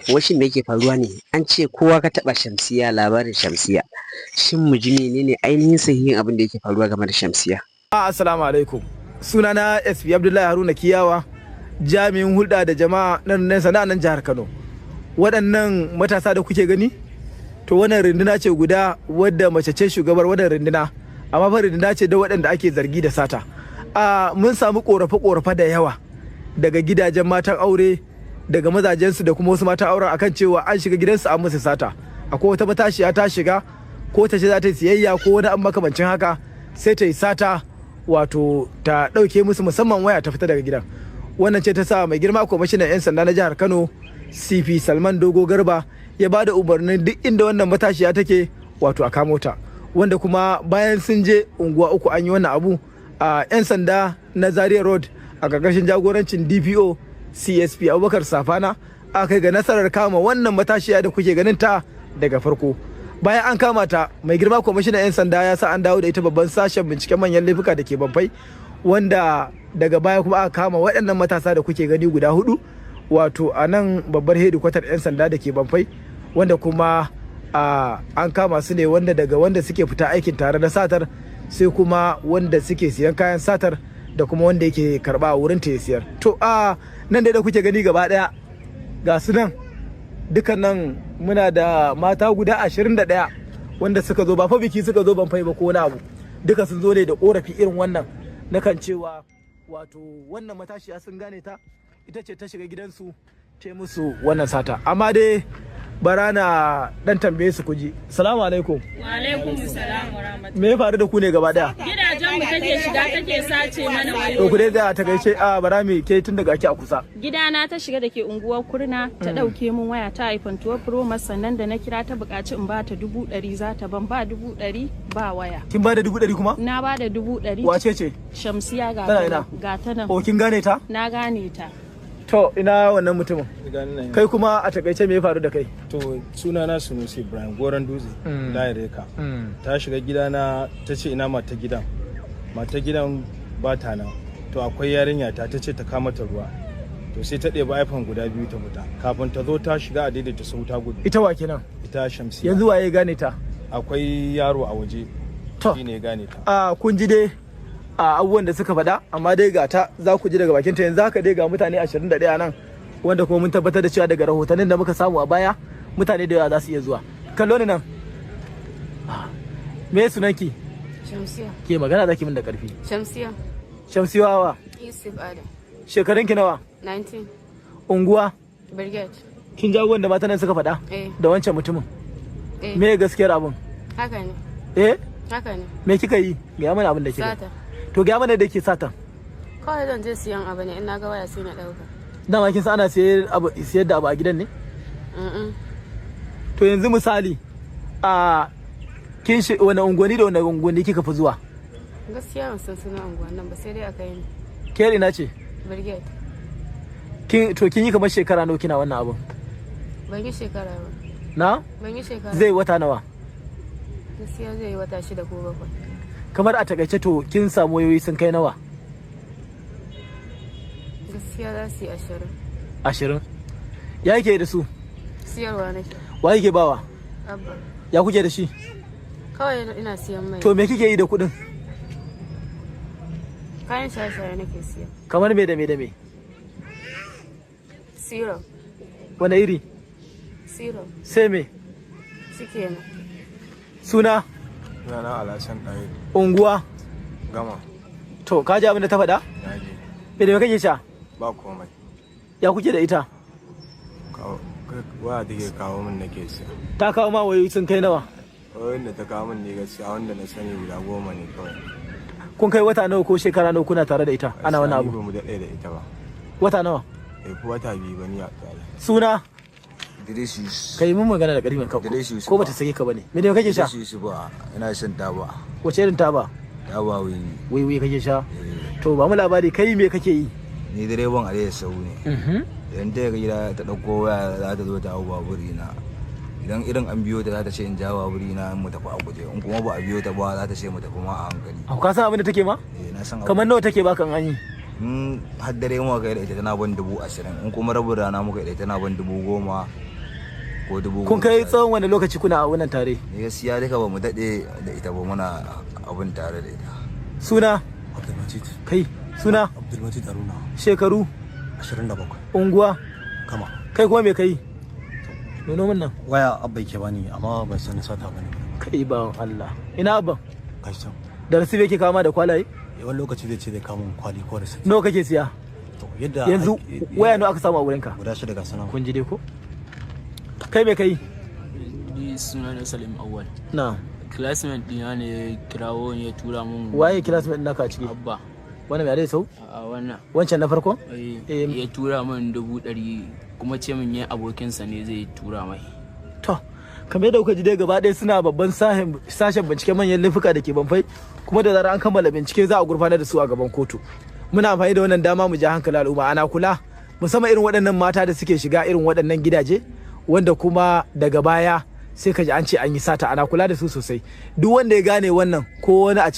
Washin me yake faruwa ne? An ce kowa ka taɓa Shamsiyya labarin Shamsiyya. Shin mu ji menene ainihin sahihin abin da yake faruwa game da Shamsiyya? Assalamu alaikum. Sunana SP Abdullahi Haruna Kiyawa, jami'in hulɗa da jama'a nan sana'a nan jihar Kano. Waɗannan matasa da kuke gani? To wannan runduna ce guda wadda mace ce shugabar wannan runduna. Amma fa runduna ce da waɗanda ake zargi da sata. Mun samu ƙorafe-ƙorafe da yawa daga gidajen matan aure, daga mazajensu da kuma wasu matan auren akan cewa an shiga gidansu an musu sata. Akwai wata matashiya ta shiga ko ta ce za ta yi siyayya ko wani abu makamancin haka sai ta yi sata, wato ta ɗauke musu musamman waya ta fita daga gidan. Wannan ce ta sa mai girma kwamishinan 'yan sanda na jihar Kano CP Salman Dogo Garba ya ba da umarnin duk inda wannan matashiya take wato a kamo ta, wanda kuma bayan sun je unguwa uku an yi wannan abu a 'yan sanda na Zaria Road a ƙarƙashin jagorancin DPO CSP Abubakar Safana aka kai ga nasarar kama wannan matashiya da kuke ganin ta daga farko. Bayan an kama ta, mai girma kwamishinan 'yan sanda ya sa an dawo da ita babban sashen binciken manyan laifuka da ke Bamfai, wanda daga baya kuma aka kama waɗannan matasa da kuke gani guda hudu wato a nan babbar hedikwatar 'yan sanda da ke Bamfai, wanda kuma an kama su ne wanda daga wanda suke fita aikin tare da satar sai kuma wanda suke siyan kayan satar da kuma wanda yake karba a wurin ta ya siyar. To nan da kuke gani gaba daya ga su nan dukan nan muna da mata guda 21 wanda suka zo ba fa biki suka zo Bamfai ba ko wani abu, duka sun zo ne da korafi irin wannan na kan cewa wato wannan matashiya sun gane ta ita ce ta shiga gidansu ta musu wannan sata. Amma dai bara na dan tambaye su kuji. Salamu alaikum. Wa alaikum salam wa rahmatullahi. Me ya faru da ku ne gaba daya? Gidajen mu take shiga take sace mana wayoyi. To ku dai da ta gaice bara me ke tun daga ki a kusa. Gidana ta shiga da ke unguwar Kurna ta dauke min waya ta iPhone 12 Pro Max, sannan da na kira ta buƙaci in ba ta 100 za ta ban ba 100 ba waya. Kin ba da 100 kuma? Na ba da 100. Wace ce? Shamsiyya ga ta nan. O kin gane ta? Na gane ta. To ina wannan mutumin? Kai kuma a takaice me ya faru da kai? To suna na Sunusi Ibrahim Goran Dutse, Daireka. Ta shiga gidana ta ce ina mata gidan. Mata gidan ba ta nan. To akwai yarinya ta ce ta kama ta ruwa. To sai ta ɗebi iPhone guda biyu ta fita. Kafin ta zo ta shiga a daidaita sau ta gudu. Ita wa kenan? Ita Shamsiyya. Yanzu waye gane ta? Akwai yaro a waje. To shine gane ta. Kun ji dai abubuwan da suka faɗa, amma dai ga ta za ku ji daga bakin ta. Yanzu haka dai ga mutane 21 nan wanda kuma mun tabbatar da cewa daga rahotannin da muka samu a baya mutane da yawa za su iya zuwa. Kallo ni nan. Me sunanki? Shamsiyya. Ke magana zaki min da karfi. Shamsiyya. Shamsiyya wa? Yusuf Adam. Shekarun ki nawa? 19. Unguwa? Brigade. Kin jago wanda matan nan suka faɗa? Da wancan mutumin. Me gaskiyar abun? Haka ne. Haka ne. Me kika yi? Ga mana abin da kika. Sata. To ga mana da ke satan. Kawai zan je siyan abu ne, in na ga waya sai na dauka. Dama kin san ana siyar da abu a gidan ne? To yanzu misali kin wani unguwanni da wani unguwanni kika fi zuwa? Gaskiya ban san sunan unguwan nan ba, sai dai aka yi ni. Ke ina ce? Brigade. Kin yi kamar shekara nawa kina wannan abun? Ban yi shekara ba. Na? Ban yi shekara. Zai wata nawa? Gaskiya zai yi wata 6 ko 7. Kamar a takaice to kin samu wayoyi sun kai nawa? Gaskiya za su yi 20. Ya yake da su? Siyarwa nake. Wa yake bawa? Abba. Ya kuke da shi? Kawai ina siyan mai. To me kike yi da kuɗin? Kayan shaye-shaye nake siya. Kamar me da me da me? Siro. Wane iri? Siro. Sai me? Shikenan. Suna? Sunana Alhassan Ɗahir. Unguwa? Gama. To ka ji abin da ta faɗa? Na je. Me da me kake sha? Ba komai. Ya kuke da ita? Waya take kawo min nake siya. Ta kawo ma wayoyi sun kai nawa? Wayoyin da ta kawo min ne gaskiya wanda na sani guda 10 ne kawai. Kun kai wata nawa ko shekara nawa kuna tare da ita? Ana wani abu? Ba mu daɗe da ita ba. Wata nawa? Fi wata 2 ba ni a tare. Suna? Idris Yusuf. Kai mun magana da ƙarfin kanku. Ko bata sake ka bane? Me da kake sha? Idris Yusuf ba, ina shan taba. Wace irin taba? Taba wiwi. Wiwi kake sha? To ba mu labari, kai me kake yi? Ni direban Aliyu Sau ne. Idan ta gida ta ɗauko waya za ta zo ta hau baburi na. Idan irin an biyo ta za ta ce in ja baburi na mu tafi a guje. In kuma ba a biyo ta ba za ta ce mu tafi ma a hankali. Ka san abin da take ma? Na san. Kamar nawa take baka an yi? har dare muka kai da ita tana ban 20,000, in kuma rabin rana muka da ita tana ban 10,000, ko 10,000. kun kai tsawon wani lokaci kuna a wannan tare? Ni gaskiya duka ba mu daɗe da ita ba, muna abin tare da ita. Suna? Abdulmajid. Kai suna? Abdulmajid Haruna. Shekaru? 27. Unguwa? Kama. Kai kuma me kai? Nuno min nan. Waya abba yake bani amma ban san sata bane. Kai ba Allah. Ina abban? Gashi can. Da rasibe yake kama da kwalaye? Wani lokaci zai ce zai kawo min kwali ko receipt. Nawa kake siya? To yadda Yanzu waya nawa aka samu a wurinka? Guda 6 ga sanan. Kun ji dai ko? Kai me kai? Ni suna na Salim Awal. Na. Classmate dina ne ya kirawo ya tura mun. Waye classmate naka a ciki? Abba. Wannan me dai sau? A wannan. Wancan na farko? Ya tura min 100 kuma ce min yayin abokinsa ne zai tura mai. To, kamar yadda kuka ji dai gaba ɗaya suna babban sashen binciken manyan laifuka da ke Banfai, kuma da zarar an kammala bincike za a gurfanar da su a gaban kotu. Muna amfani da wannan dama mu ja hankali al'umma ana kula musamman irin waɗannan mata da suke shiga irin waɗannan gidaje wanda kuma daga baya sai ka ji an ce an yi sata, ana kula da su sosai. Duk wanda ya gane wannan ko wani a